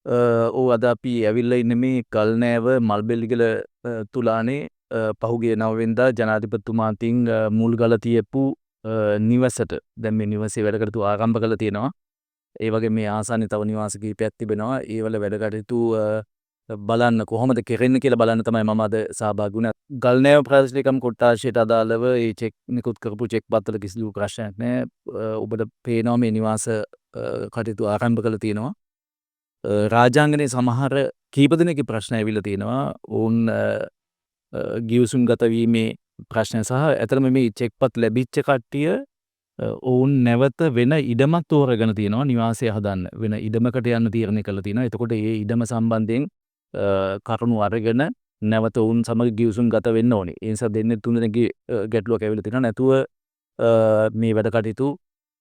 ඕ අද අපි ඇවිල්ලා ඉන්නේ මේ කල්නෑව මල්බෙල්ලිගල තුලානේ පහුගිය 9 වෙනිදා ජනාධිපතිතුමා අතින් මුල්ගල තියපු නිවසට. දැන් මේ නිවසේ වැඩ කටයුතු ආරම්භ කරලා තියෙනවා. ඒ වගේ මේ ආසන්නයේ තව නිවාස කිහිපයක් තිබෙනවා. ඒවල වැඩ කටයුතු බලන්න කොහොමද කෙරෙන්නේ කියලා බලන්න තමයි මම අද සහභාගී වුණේ. ගල්නෑව ප්‍රදේශ ලේකම් කොට්ටාශයට අදාළව ඒ චෙක් නිකුත් කරපු චෙක් පත්වල කිසිදු ප්‍රශ්නයක් නැහැ. ඔබට පේනවා මේ නිවාස කටයුතු ආරම්භ කරලා තියෙනවා. රාජාංගනයේ සමහර කීප දෙනෙක්ගේ ප්‍රශ්න ඇවිල්ලා තියෙනවා. ඔවුන් ගිවිසුම් ගත වීමේ ප්‍රශ්න සහ ඇත්තටම මේ චෙක්පත් ලැබිච්ච කට්ටිය ඔවුන් නැවත වෙන ඉඩමක් තෝරගෙන තියෙනවා නිවාසය හදන්න. වෙන ඉඩමකට යන්න තීරණය කරලා තියෙනවා. එතකොට ඒ ඉඩම සම්බන්ධයෙන් කරුණු අරගෙන නැවත ඔවුන් සමග ගිවිසුම් ගත වෙන්න ඕනේ. ඒ නිසා දෙන්නේ තුන් දෙනෙක්ගේ ගැටලුවක් ඇවිල්ලා තියෙනවා. නැතුව මේ වැඩ කටයුතු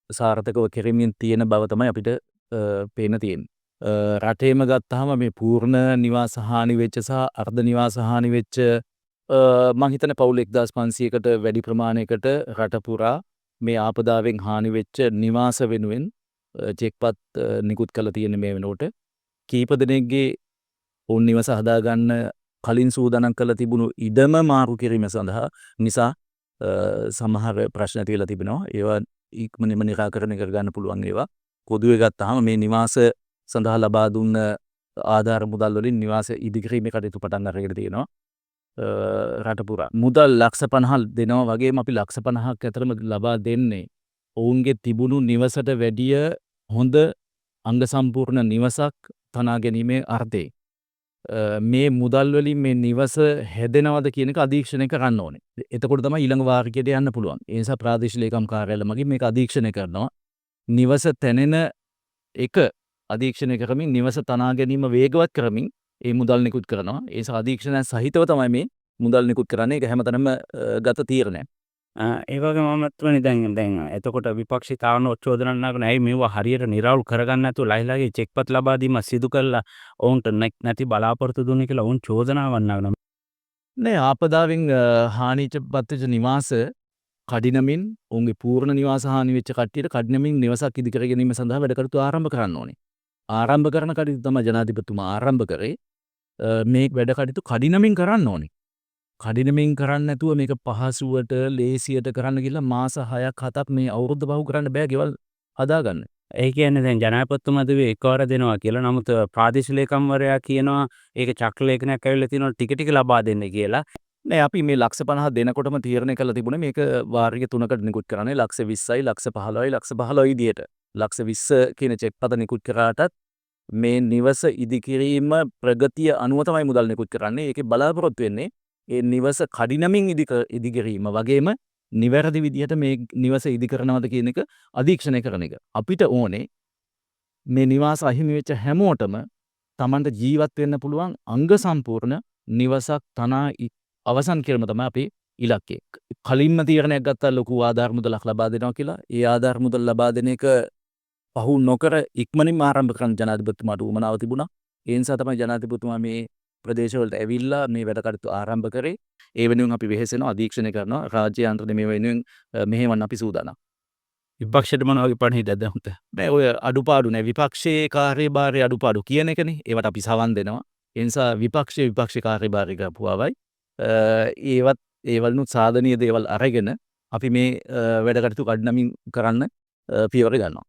සාර්ථකව කෙරෙමින් තියෙන බව තමයි අපිට පේන්න තියෙන්නේ. රටේම ගත්තාම මේ පූර්ණ නිවාස හානි වෙච්ච සහ අර්ධ නිවාස හානි වෙච්ච මං හිතන්නේ පවුල් 1500කට වැඩි ප්‍රමාණයකට රට පුරා මේ ආපදාවෙන් හානි වෙච්ච නිවාස වෙනුවෙන් චෙක්පත් නිකුත් කරලා තියෙන මේ වෙනකොට කීප දෙනෙක්ගේ ඔවුන් නිවස හදාගන්න කලින් සූදානම් කරලා තිබුණු ඉඩම මාරු කිරීම සඳහා නිසා සමහර ප්‍රශ්න තියලා තිබෙනවා. ඒවා ඉක්මනින්ම නිරාකරණය කරගන්න පුළුවන් ඒවා. පොදුවේ ගත්තාම මේ නිවාස සඳහා ලබා දුන්න ආධාර මුදල් වලින් නිවාස ඉදිකිරීමේ කටයුතු පටන් අරගෙන තියෙනවා. රට පුරා මුදල් ලක්ෂ 50 දෙනවා වගේම අපි ලක්ෂ 50ක් අතරම ලබා දෙන්නේ ඔවුන්ගේ තිබුණු නිවසට වැඩිය හොඳ අංග සම්පූර්ණ නිවසක් තනා ගැනීමේ අර්ථයෙන්. මේ මුදල් වලින් මේ නිවස හැදෙනවද කියන එක අධීක්ෂණය කරන්න ඕනේ. එතකොට තමයි ඊළඟ වාර්ගයට යන්න පුළුවන්. ඒ නිසා ප්‍රාදේශීය ලේකම් කාර්යාලය මගින් මේක අධීක්ෂණය කරනවා. නිවස තැනෙන එක අධීක්ෂණය කරමින් නිවස තනා ගැනීම වේගවත් කරමින් ඒ මුදල් නිකුත් කරනවා. ඒ නිසා අධීක්ෂණයන් සහිතව තමයි මේ මුදල් නිකුත් කරන්නේ. ඒක හැමතැනම ගත තීරණයක්. ඒ වගේම මමත්වනේ දැන් එතකොට විපක්ෂී තාවන චෝදනා නගන ඇයි මේවා හරියට නිරවුල් කරගන්න නැතුව ලයිලාගේ චෙක්පත් ලබා දීම සිදු කළා ඔවුන්ට නැති බලාපොරොත්තු දුන්නේ කියලා ඔවුන් චෝදනාවක් නගනවා. නෑ ආපදාවෙන් හානිච්ච පත්වෙච්ච නිවාස කඩිනමින් ඔවුන්ගේ පූර්ණ නිවාස හානි වෙච්ච කට්ටියට කඩිනමින් නිවසක් ඉදි කර ගැනීම සඳහා වැඩ කටයුතු ආරම්භ කරන්න ඕනේ. ආරම්භ කරන කටයුතු තමයි ජනාධිපතිතුමා ආරම්භ කරේ. මේ වැඩ කටයුතු කඩිනමින් කරන්න ඕනේ. කඩිනමින් කරන්න නැතුව මේක පහසුවට ලේසියට කරන්න ගිහලා මාස 6ක් 7ක් මේ අවුරුද්ද පහු කරන්න බෑ ගෙවල් හදාගන්න. ඒ කියන්නේ දැන් ජනාධිපතිතුමා දුවේ එකවර දෙනවා කියලා. නමුත් ප්‍රාදේශීය ලේකම්වරයා කියනවා ඒක චක්‍ර ලේඛනයක් ඇවිල්ලා තියෙනවා ටික ටික ලබා දෙන්න කියලා. නෑ අපි මේ ලක්ෂ 50 දෙනකොටම තීරණය කරලා තිබුණේ මේක වාර්ගික 3කට නිකුත් කරන්නේ ලක්ෂ 20යි ලක්ෂ 15යි ලක්ෂ 15යි විදියට. ලක්ෂ 20 කියන චෙක්පත නිකුත් කරාටත් මේ නිවස ඉදිකිරීම ප්‍රගතිය අනුව තමයි මුදල් නිකුත් කරන්නේ. ඒකේ බලාපොරොත්තු වෙන්නේ ඒ නිවස කඩිනමින් ඉදිකිරීම වගේම නිවැරදි විදිහට මේ නිවස ඉදි කරනවද කියන එක අධීක්ෂණය කරන එක. අපිට ඕනේ මේ නිවාස අහිමි වෙච්ච හැමෝටම Tamanට ජීවත් වෙන්න පුළුවන් අංග සම්පූර්ණ නිවසක් තනා අවසන් කිරීම තමයි අපේ ඉලක්කය. කලින්ම තීරණයක් ගත්තා ලොකු ආධාර මුදලක් ලබා දෙනවා කියලා. ඒ ආධාර මුදල් ලබා දෙන එක පහු නොකර ඉක්මනින්ම ආරම්භ කරන්න ජනාධිපතිතුමාට උවමනාව තිබුණා. ඒ නිසා තමයි ජනාධිපතිතුමා මේ ප්‍රදේශවලට ඇවිල්ලා මේ වැඩ කටයුතු ආරම්භ කරේ. ඒ වෙනුවෙන් අපි වෙහෙසෙනවා අධීක්ෂණය කරනවා. රාජ්‍ය යන්ත්‍රණය මේ වෙනුවෙන් මෙහෙවන්න අපි සූදානම්. විපක්ෂයට මොන වගේ පණිවිඩයක්ද උන්ට? නෑ ඔය අඩුපාඩු නෑ විපක්ෂයේ කාර්යභාරයේ අඩුපාඩු කියන එකනේ. ඒවට අපි සවන් දෙනවා. ඒ නිසා විපක්ෂ කාර්යභාරය කරපුවාවයි ඒවත් ඒවලුත් සාධනීය දේවල් අරගෙන අපි මේ වැඩ කටයුතු කඩිනමින් කරන්න පියවර ගන්නවා.